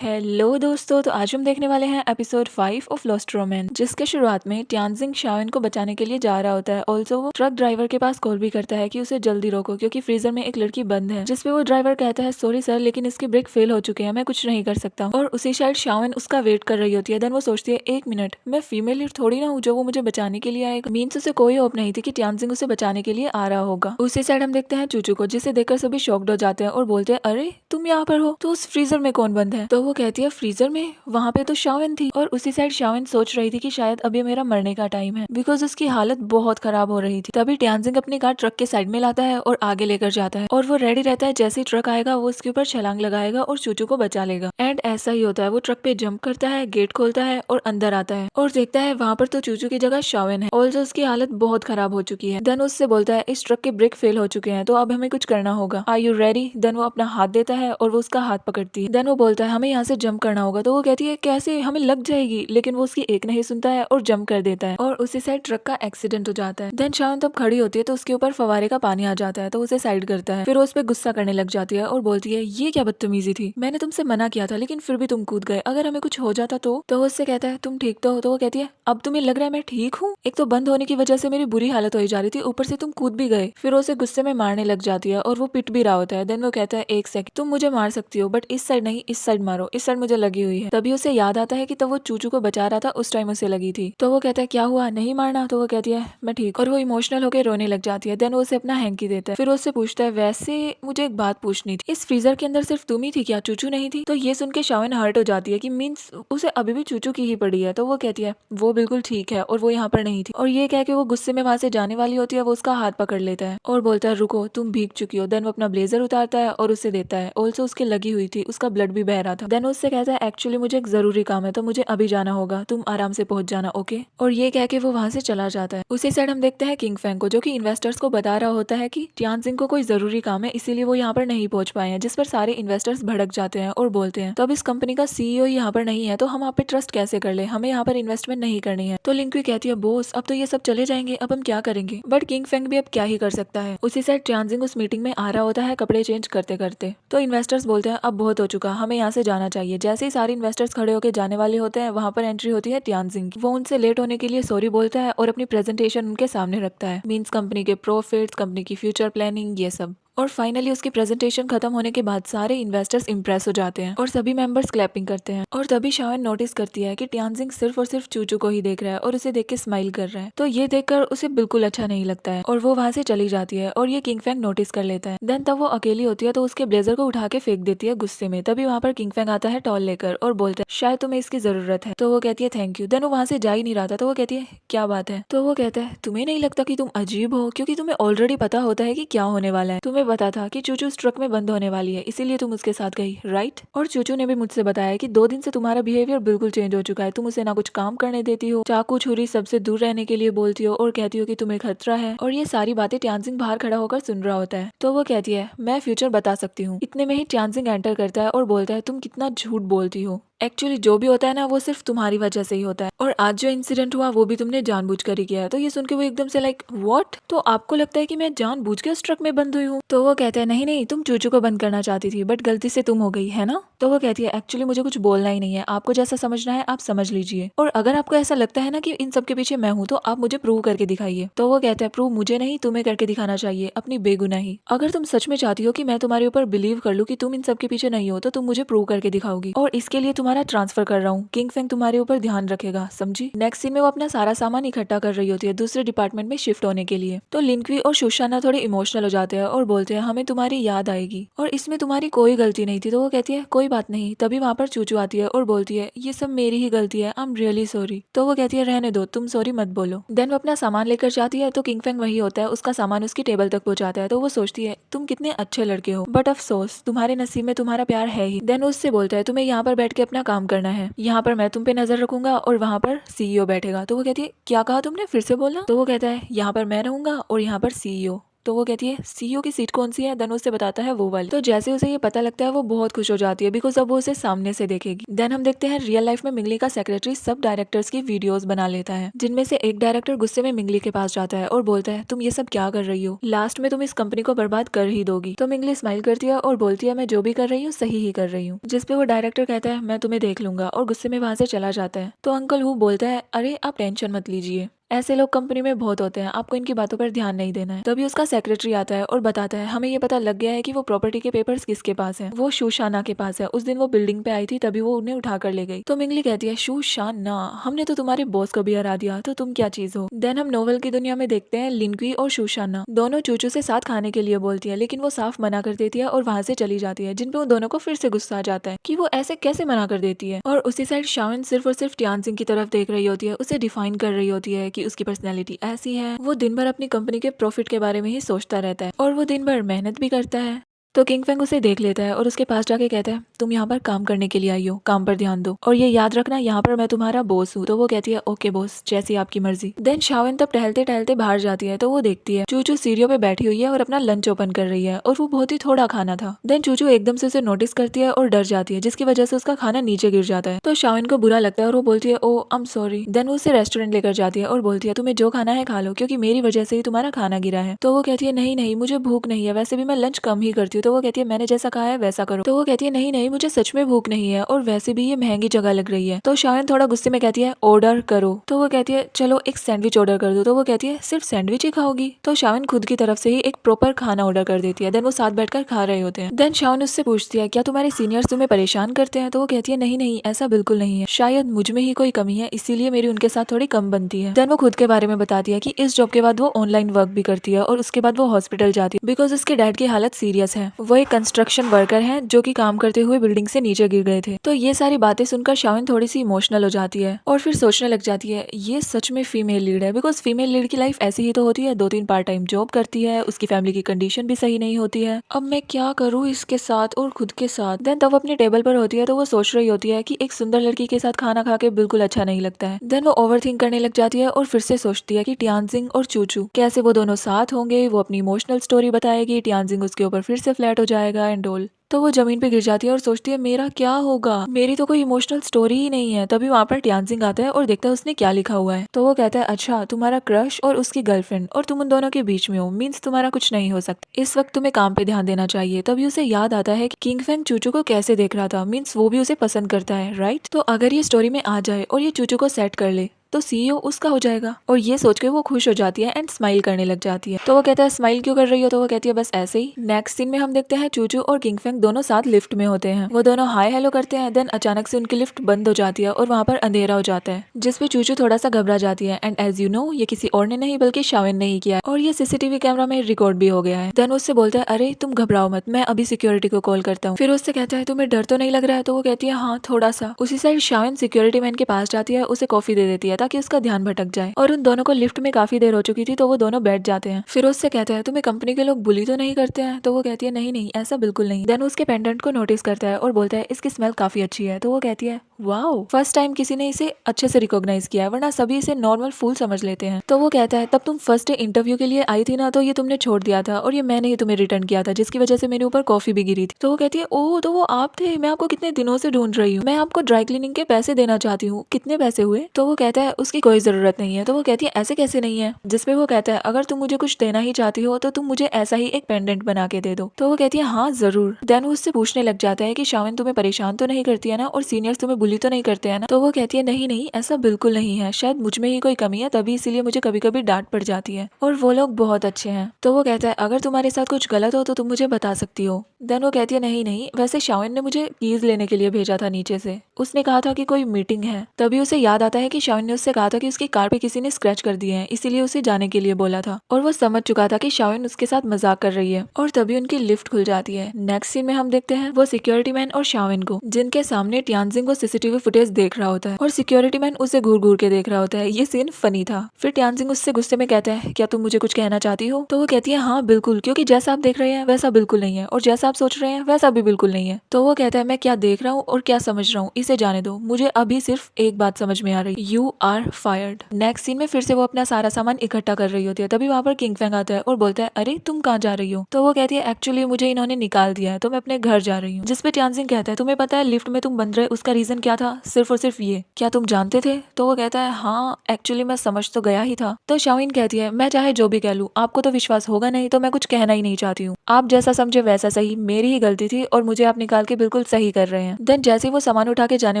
Hello दोस्तों, तो आज हम देखने वाले हैं एपिसोड 5 ऑफ लॉस्ट रोमांस, जिसके शुरुआत में टियानजिंग शाओन को बचाने के लिए जा रहा होता है। ऑल्सो वो ट्रक ड्राइवर के पास कॉल भी करता है कि उसे जल्दी रोको क्योंकि फ्रीजर में एक लड़की बंद है, जिसपे वो ड्राइवर कहता है सॉरी सर, लेकिन इसके ब्रेक फेल हो चुके हैं, मैं कुछ नहीं कर सकता। और उसी साइड शाओन उसका वेट कर रही होती है। देन वो सोचती है एक मिनट, मैं फीमेल लीड थोड़ी ना हूँ जो वो मुझे बचाने के लिए आएगा। मीन्स उसे कोई होप नहीं थी कि टियानजिंग उसे बचाने के लिए आ रहा होगा। उसी साइड हम देखते हैं चूचू को, जिसे देखकर सभी शॉक्ड हो जाते हैं और बोलते हैं अरे तुम यहाँ पर हो, तो उस फ्रीजर में कौन बंद है? तो वो कहती है फ्रीजर में, वहाँ पे तो शाओन थी। और उसी साइड शाओन सोच रही थी कि शायद अभी मेरा मरने का टाइम है, बिकॉज उसकी हालत बहुत खराब हो रही थी। तभी टियानजिंग अपनी कार ट्रक के साइड में लाता है और आगे लेकर जाता है, और वो रेडी रहता है जैसे ही ट्रक आएगा वो उसके ऊपर छलांग लगाएगा और चूचू को बचा लेगा। एंड ऐसा ही होता है, वो ट्रक पे जंप करता है, गेट खोलता है और अंदर आता है और देखता है वहाँ पर तो चूचू की जगह शाओन है। ऑल्सो उसकी हालत बहुत खराब हो चुकी है। देन उससे बोलता है इस ट्रक के ब्रेक फेल हो चुके हैं, तो अब हमें कुछ करना होगा, आर यू रेडी? देन वो अपना हाथ देता है और वो उसका हाथ पकड़ती है। देन वो बोलता है हमें यहाँ से जंप करना होगा। तो वो कहती है कैसे, हमें लग जाएगी, लेकिन वो उसकी एक नहीं सुनता है और जंप कर देता है और उसी साइड ट्रक का एक्सीडेंट हो जाता है। देन शाओन तब खड़ी होती है तो उसके ऊपर फवारे का पानी आ जाता है, तो उसे साइड करता है। फिर वो उस पर गुस्सा करने लग जाती है और बोलती है ये क्या बदतमीजी थी, मैंने तुमसे मना किया था लेकिन फिर भी तुम कूद गए, अगर हमें कुछ हो जाता तो वो उससे कहता है तुम ठीक तो हो? तो वो कहती है अब तुम्हें लग रहा है मैं ठीक हूँ? एक तो बंद होने की वजह से मेरी बुरी हालत हो जा रही थी, ऊपर से तुम कूद भी गए। फिर उसे गुस्से में मारने लग जाती है और वो पिट भी रहा होता है। देन वो कहता है एक सेकंड, तुम मुझे मार सकती हो बट इस साइड नहीं, इस साइड मारो, इस साइड मुझे लगी हुई है। तभी उसे याद आता है कि तब वो चूचू को बचा रहा था, उस टाइम उसे लगी थी। तो वो कहता है क्या हुआ, नहीं मारना? तो वो कहती है मैं ठीक, और वो इमोशनल होकर रोने लग जाती है। देन वो उसे अपना हैंकी देता है। फिर उससे पूछता है वैसे मुझे एक बात पूछनी थी, इस फ्रीजर के अंदर सिर्फ तुम ही थी क्या, चूचू नहीं थी? तो ये सुन के शाओन हर्ट हो जाती है कि मीन्स उसे अभी भी चूचू की ही पड़ी है। तो वो कहती है वो बिल्कुल ठीक है और वो यहाँ पर नहीं थी। और ये कह के वो गुस्से में वहां से जाने वाली होती है, वो उसका हाथ पकड़ लेता है और बोलता है रुको, तुम भीग चुकी हो। देन वो अपना ब्लेजर उतारता है और उसे देता है। ऑल्सो उसके लगी हुई थी, उसका ब्लड भी बह रहा था। देन उससे कहता है एक्चुअली मुझे एक जरूरी काम है, तो मुझे अभी जाना होगा, तुम आराम से पहुंच जाना, ओके? और ये कह के वो वहां से चला जाता है। उसी साइड हम देखते हैं किंग फेंग को, जो कि इन्वेस्टर्स को बता रहा होता है कि टियानजिंग को कोई जरूरी काम है, इसीलिए वो यहाँ पर नहीं पहुंच पाए हैं, जिस पर सारे इन्वेस्टर्स भड़क जाते हैं और बोलते हैं तो अब इस कंपनी का सीईओ यहाँ पर नहीं है, तो हम आप पे ट्रस्ट कैसे कर ले, हमें यहाँ पर इन्वेस्टमेंट नहीं करनी है। तो लिंक्वी कहती है बॉस अब तो ये सब चले जाएंगे, अब हम क्या करेंगे? बट किंग फेंग भी अब क्या ही कर सकता है। उसी साइड टियानजिंग उस मीटिंग में आ रहा होता है कपड़े चेंज करते करते। तो इन्वेस्टर्स बोलते हैं अब बहुत हो चुका, हमें यहाँ से जाना चाहिए। जैसे ही सारे इन्वेस्टर्स खड़े होकर जाने वाले होते हैं, वहाँ पर एंट्री होती है टियानजिंग की। वो उनसे लेट होने के लिए सॉरी बोलता है और अपनी प्रेजेंटेशन उनके सामने रखता है, मीन्स कंपनी के प्रॉफिट्स, कंपनी की फ्यूचर प्लानिंग, ये सब। और फाइनली उसकी प्रेजेंटेशन खत्म होने के बाद सारे इन्वेस्टर्स इंप्रेस हो जाते हैं और सभी मेंबर्स क्लैपिंग करते हैं। और तभी शाओन नोटिस करती है कि टियानजिंग सिर्फ और सिर्फ चूचू को ही देख रहा है और उसे देख के स्माइल कर रहा है। तो ये देखकर उसे बिल्कुल अच्छा नहीं लगता है और वो वहां से चली जाती है और ये किंग फेंग नोटिस कर लेता है। देन तब वो अकेली होती है तो उसके ब्लेजर को उठा के फेंक देती है गुस्से में। तभी वहाँ पर किंग फेंग आता है टॉल लेकर और बोलता है शायद तुम्हें इसकी जरूरत है। तो वो कहती है थैंक यू। देन वो वहां से जा ही नहीं रहा था, तो वो कहती है क्या बात है? तो वो कहता है तुम्हें नहीं लगता कि तुम अजीब हो, क्योंकि तुम्हें ऑलरेडी पता होता है कि क्या होने वाला है, तुम्हें पता था कि चूचू उस ट्रक में बंद होने वाली है, इसीलिए तुम उसके साथ गई, राइट? और चूचू ने भी मुझसे बताया कि 2 दिन से तुम्हारा बिहेवियर बिल्कुल चेंज हो चुका है, तुम उसे ना कुछ काम करने देती हो, चाकू छुरी सबसे दूर रहने के लिए बोलती हो और कहती हो कि तुम्हें खतरा है। और ये सारी बातें टियानजिंग बाहर खड़ा होकर सुन रहा होता है। तो वो कहती है मैं फ्यूचर बता सकती हूँ। इतने में ही टियानजिंग एंटर करता है और बोलता है तुम कितना झूठ बोलती हो, एक्चुअली जो भी होता है ना वो सिर्फ तुम्हारी वजह से ही होता है, और आज जो इंसिडेंट हुआ वो भी तुमने जानबूझकर ही किया है। तो ये सुन के वो एकदम से लाइक व्हाट, तो आपको लगता है कि मैं जानबूझ के उस ट्रक में बंद हुई हूँ? तो वो कहता है नहीं नहीं, तुम चूचू को बंद करना चाहती थी बट गलती से तुम हो गई है ना। तो वो कहती है एक्चुअली मुझे कुछ बोलना ही नहीं है, आपको जैसा समझना है आप समझ लीजिए, और अगर आपको ऐसा लगता है ना कि इन सब के पीछे मैं हूँ तो आप मुझे प्रूव करके दिखाइए। तो वो कहता है प्रूव मुझे नहीं, तुम्हें करके दिखाना चाहिए अपनी बेगुनाही। अगर तुम सच में चाहती हो कि मैं तुम्हारे ऊपर बिलीव कर लूँ कि तुम इन सब के पीछे नहीं हो, तो तुम मुझे प्रूव करके दिखाओगी, और इसके लिए तुम्हारा ट्रांसफर कर रहा हूँ। किंग फेंग तुम्हारे ऊपर ध्यान रखेगा, समझी? नेक्स्ट सीन में वो अपना सारा सामान इकट्ठा कर रही होती है दूसरे डिपार्टमेंट में शिफ्ट होने के लिए। तो लिंक्वी और शुशाना थोड़े इमोशनल हो जाते हैं और बोलते हैं हमें तुम्हारी याद आएगी और इसमें तुम्हारी कोई गलती नहीं थी। तो वो कहती है कोई बात नहीं। तभी वहाँ पर चूचू आती है और बोलती है ये सब मेरी ही गलती है, आई एम रियली सॉरी। तो वो कहती है रहने दो, तुम सॉरी मत बोलो। देन वो अपना सामान लेकर जाती है तो किंग फेंग वही होता है, उसका सामान उसकी टेबल तक पहुंचाता है। तो वो सोचती है तुम कितने अच्छे लड़के हो, बट अफसोस तुम्हारे नसीब में तुम्हारा प्यार है ही। देन उससे बोलता है तुम्हें यहाँ पर बैठ के अपना काम करना है, यहाँ पर मैं तुम पे नजर रखूंगा और वहाँ पर सीईओ बैठेगा। तो वो कहती है क्या कहा तुमने, फिर से बोलना। तो वो कहता है यहाँ पर मैं रहूंगा और यहाँ पर सीईओ। तो वो कहती है सीईओ की सीट कौन सी है, देन उससे बताता है वो वाली। तो जैसे उसे ये पता लगता है वो बहुत खुश हो जाती है बिकॉज अब वो उसे सामने से देखेगी। देन हम देखते हैं रियल लाइफ में मिंगली का सेक्रेटरी सब डायरेक्टर्स की वीडियोस बना लेता है, जिनमें से एक डायरेक्टर गुस्से में मिंगली के पास जाता है और बोलता है तुम ये सब क्या कर रही हो, लास्ट में तुम इस कंपनी को बर्बाद कर ही दोगी। तो मिंगली स्माइल करती है और बोलती है मैं जो भी कर रही हूँ सही ही कर रही हूँ, जिसपे वो डायरेक्टर कहता है मैं तुम्हें देख लूंगा और गुस्से में वहां से चला जाता है। तो अंकल हु बोलता है अरे आप टेंशन मत लीजिए, ऐसे लोग कंपनी में बहुत होते हैं, आपको इनकी बातों पर ध्यान नहीं देना है। तभी उसका सेक्रेटरी आता है और बताता है हमें ये पता लग गया है कि वो प्रॉपर्टी के पेपर्स किसके पास हैं, वो शूशाना के पास है। उस दिन वो बिल्डिंग पे आई थी तभी वो उन्हें उठा कर ले गई। तो मिंगली कहती है शूशाना, हमने तो तुम्हारे बॉस को भी हरा दिया, तो तुम क्या चीज हो। देन हम नोवेल की दुनिया में देखते हैं लिंक्वी और शूशाना दोनों चूचू से साथ खाने के लिए बोलती है, लेकिन वो साफ मना कर देती है और वहां से चली जाती है, जिनपे उन दोनों को फिर से गुस्सा आ जाता है कि वो ऐसे कैसे मना कर देती है। और उसी साइड शावन सिर्फ और सिर्फ टियानजिंग की तरफ देख रही होती है, उसे डिफाइन कर रही होती है कि उसकी पर्सनैलिटी ऐसी है। वो दिन भर अपनी कंपनी के प्रॉफिट के बारे में ही सोचता रहता है और वो दिन भर मेहनत भी करता है। तो किंग फेंग उसे देख लेता है और उसके पास जाके कहता है तुम यहाँ पर काम करने के लिए आई हो, काम पर ध्यान दो और ये याद रखना यहाँ पर मैं तुम्हारा बॉस हूँ। तो वो कहती है ओके बॉस, जैसी आपकी मर्जी। देन शावन तब टहलते टहलते बाहर जाती है तो वो देखती है चूचू सीढ़ियों पे बैठी हुई है और अपना लंच ओपन कर रही है और वो बहुत ही थोड़ा खाना था। देन चूचू एकदम से उसे नोटिस करती है और डर जाती है, जिसकी वजह से उसका खाना नीचे गिर जाता है। तो शावन को बुरा लगता है और वो बोलती है ओ आई एम सॉरी। देन वो उसे रेस्टोरेंट लेकर जाती है और बोलती है तुम्हें जो खाना है खा लो, क्योंकि मेरी वजह से ही तुम्हारा खाना गिरा है। तो वो कहती है नहीं नहीं मुझे भूख नहीं है, वैसे भी मैं लंच कम ही करती हूँ। तो वो कहती है मैंने जैसा कहा है वैसा करो। तो वो कहती है नहीं नहीं मुझे सच में भूख नहीं है और वैसे भी ये महंगी जगह लग रही है। तो शावन थोड़ा गुस्से में कहती है ऑर्डर करो। तो वो कहती है चलो एक सैंडविच ऑर्डर कर दो। तो वो कहती है सिर्फ सैंडविच ही खाओगी। तो शावन खुद की तरफ से ही एक प्रॉपर खाना ऑर्डर कर देती है। देन वो साथ बैठकर खा रहे होते हैं। देन शावन उससे पूछती है क्या तुम्हारे सीनियर्स तुम्हें परेशान करते हैं। तो वो कहती है नहीं नहीं ऐसा बिल्कुल नहीं है, शायद मुझ में ही कोई कमी है इसीलिए मेरी उनके साथ थोड़ी कम बनती है। देन वो खुद के बारे में बताती है कि इस जॉब के बाद वो ऑनलाइन वर्क भी करती है और उसके बाद वो हॉस्पिटल जाती है बिकॉज उसके डैड की हालत सीरियस है। वो एक कंस्ट्रक्शन वर्कर है जो कि काम करते हुए बिल्डिंग से नीचे गिर गए थे। तो ये सारी बातें सुनकर शावन थोड़ी सी इमोशनल हो जाती है और फिर सोचने लग जाती है ये सच में फीमेल लीड है, बिकॉज फीमेल लीड की लाइफ ऐसी ही तो होती है, 2-3 पार्ट टाइम जॉब करती है, उसकी फैमिली की कंडीशन भी सही नहीं होती है, अब मैं क्या करूँ इसके साथ और खुद के साथ। देन तब अपने टेबल पर होती है तो वो सोच रही होती है कि एक सुंदर लड़की के साथ खाना खा के बिल्कुल अच्छा नहीं लगता है। देन वो ओवर थिंक करने लग जाती है और फिर से सोचती है कि टियानजिंग और चूचू कैसे वो दोनों साथ होंगे, वो अपनी इमोशनल स्टोरी बताएगी, टियानजिंग उसके ऊपर फिर से फ्लैट हो जाएगा एंड ऑल। तो वो जमीन पे गिर जाती है और सोचती है मेरा क्या होगा, मेरी तो कोई इमोशनल स्टोरी ही नहीं है। तभी वहाँ पर टियानजिंग आता है और देखता है उसने क्या लिखा हुआ है। तो वो कहता है अच्छा तुम्हारा क्रश और उसकी गर्लफ्रेंड और तुम उन दोनों के बीच में हो, मीन्स तुम्हारा कुछ नहीं हो सकता, इस वक्त तुम्हें काम पे ध्यान देना चाहिए। तभी उसे याद आता है कि किंग फेंग चूचू को कैसे देख रहा था, मीन्स वो भी उसे पसंद करता है राइट। तो अगर ये स्टोरी में आ जाए और ये चूचू को सेट कर ले तो सीईओ उसका हो जाएगा। और ये सोच के वो खुश हो जाती है एंड स्माइल करने लग जाती है। तो वो कहता है स्माइल क्यों कर रही हो। तो वो कहती है बस ऐसे ही। नेक्स्ट सीन में हम देखते हैं चूचू और किंग फेंग दोनों साथ लिफ्ट में होते हैं, वो दोनों हाय हेलो करते हैं। देन अचानक से उनकी लिफ्ट बंद हो जाती है और वहाँ पर अंधेरा हो जाता है, जिसपे चूचू थोड़ा सा घबरा जाती है एंड एज यू नो ये किसी और ने नहीं बल्कि शावन ने ही किया है और ये सीसीटीवी कैमरा में रिकॉर्ड भी हो गया है। देन उससे बोलता है अरे तुम घबराओ मत, मैं अभी सिक्योरिटी को कॉल करता हूँ। फिर उससे कहता है तुम्हें डर तो नहीं लग रहा है। तो वो कहती है हाँ थोड़ा सा। उसी साइड शावन सिक्योरिटी मैन के पास जाती है, उसे कॉफी दे देती है ताकि उसका ध्यान भटक जाए और उन दोनों को लिफ्ट में काफी देर हो चुकी थी तो वो दोनों बैठ जाते हैं। फिर उससे कहता है तुम्हें कंपनी के लोग बुली तो नहीं करते हैं। तो वो कहती है नहीं नहीं ऐसा बिल्कुल नहीं। देन उसके पेंडेंट को नोटिस करता है और बोलता है इसकी स्मेल काफी अच्छी है। तो वो कहती है वाओ, फर्स्ट टाइम किसी ने इसे अच्छे से रिकॉग्नाइज किया है, वरना सभी इसे नॉर्मल फूल समझ लेते हैं। तो वो कहता है तब तुम फर्स्ट डे इंटरव्यू के लिए आई थी ना, तो ये तुमने छोड़ दिया था और ये मैंने ही तुम्हें रिटर्न किया था, जिसकी वजह से मेरे ऊपर कॉफी भी गिरी थी। तो वो कहती है ओह तो वो आप थे, मैं आपको कितने दिनों से ढूंढ रही हूँ, मैं आपको ड्राई क्लीनिंग के पैसे देना चाहती हूँ, कितने पैसे हुए। तो वो कहता है उसकी कोई जरूरत नहीं है। तो वो कहती है ऐसे कैसे नहीं है, जिसपे वो कहता है अगर तुम मुझे कुछ देना ही चाहती हो तो तुम मुझे ऐसा ही एक पेंडेंट बना के दे दो। तो वो कहती है हाँ जरूर। देन वो उससे पूछने लग जाता है कि शावन तुम्हें परेशान तो नहीं करती है ना और सीनियर्स तुम्हें बुली तो नहीं करते हैं ना। तो वो कहती है नहीं नहीं ऐसा बिल्कुल नहीं है, शायद मुझ में ही कोई कमी है तभी इसीलिए मुझे कभी कभी डांट पड़ जाती है और वो लोग बहुत अच्छे हैं। तो वो कहता है अगर तुम्हारे साथ कुछ गलत हो तो तुम मुझे बता सकती हो। देन वो कहती है नहीं नहीं, वैसे शावन ने मुझे कीज लेने के लिए भेजा था नीचे से, उसने कहा था कि कोई मीटिंग है। तभी उसे याद आता है कि शावन ने उससे कहा था कि उसकी कार पे किसी ने स्क्रैच कर दिए हैं, इसीलिए उसे जाने के लिए बोला था और वो समझ चुका था कि शावन उसके साथ मजाक कर रही है और तभी उनकी लिफ्ट खुल जाती है। नेक्स्ट सीन में हम देखते हैं वो सिक्योरिटी मैन और शावन को, जिनके सामने टियानजिंग को सीसीटीवी फुटेज देख रहा होता है और सिक्योरिटी मैन उसे घूर घूर के देख रहा होता है। ये सीन फनी था। फिर टियानजिंग उससे गुस्से में कहता है क्या तुम मुझे कुछ कहना चाहती हो। तो वो कहती है हाँ बिल्कुल, क्योंकि जैसा आप देख रहे हैं वैसा बिल्कुल नहीं है और जैसा आप सोच रहे हैं वैसा भी बिल्कुल नहीं है। तो वो कहता है मैं क्या देख रहा हूँ और क्या समझ रहा हूँ इसे जाने दो, मुझे अभी सिर्फ एक बात समझ में आ रही, you are fired. Next scene में फिर से वो अपना सारा सामान इकट्ठा कर रही होती है, तभी वहाँ पर किंग फेंग आता है और बोलता है अरे तुम कहाँ जा रही हो? तो वो कहती है एक्चुअली मुझे इन्होंने निकाल दिया है तो मैं अपने घर जा रही हूँ। जिसपे ट्यानजिंग कहता है तुम्हें पता है लिफ्ट में तुम बंद रहे उसका रीजन क्या था? सिर्फ और सिर्फ ये, क्या तुम जानते थे? तो वो कहता है हाँ एक्चुअली मैं समझ तो गया ही था। तो शाओइन कहती है मैं चाहे जो भी कह लूँ आपको तो विश्वास होगा नहीं, तो मैं कुछ कहना ही नहीं चाहती हूँ। आप जैसा समझे वैसा सही, मेरी ही गलती थी और मुझे आप निकाल के बिल्कुल सही कर रहे हैं। देन जैसे ही वो सामान उठा के जाने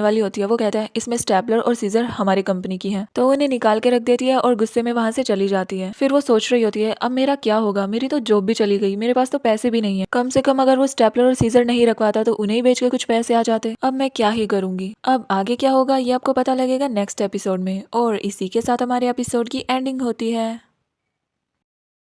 वाली होती है वो कहता है इसमें स्टेपलर और सीजर हमारी कंपनी की है, तो उन्हें निकाल के रख देती है और गुस्से में वहां से चली जाती है। फिर वो सोच रही होती है अब मेरा क्या होगा, मेरी तो जॉब भी चली गई, मेरे पास तो पैसे भी नहीं है, कम से कम अगर वो स्टेपलर और सीजर नहीं रखवाता तो उन्हें बेच के कुछ पैसे आ जाते। अब मैं क्या ही करूंगी। अब आगे क्या होगा ये आपको पता लगेगा नेक्स्ट एपिसोड में। और इसी के साथ हमारे एपिसोड की एंडिंग होती है।